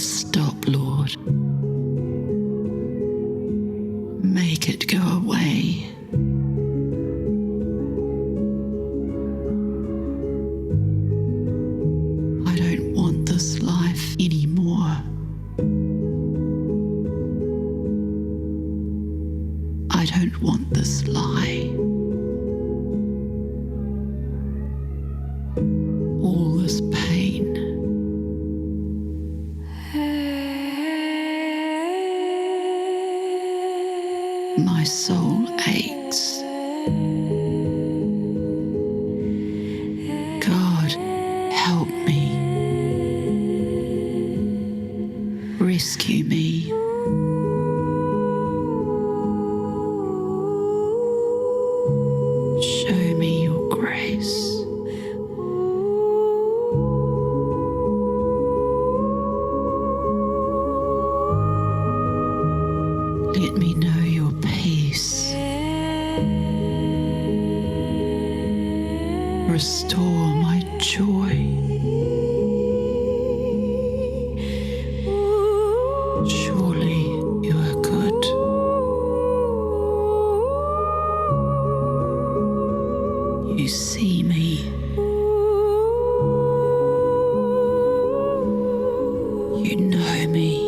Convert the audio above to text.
Stop, Lord. Make it go away. I don't want this life anymore. I don't want this lie. All this pain. My soul aches. God, help me. Rescue me. Show me your grace. Let me know your peace. Restore my joy. Surely you are good. You see me. You know me.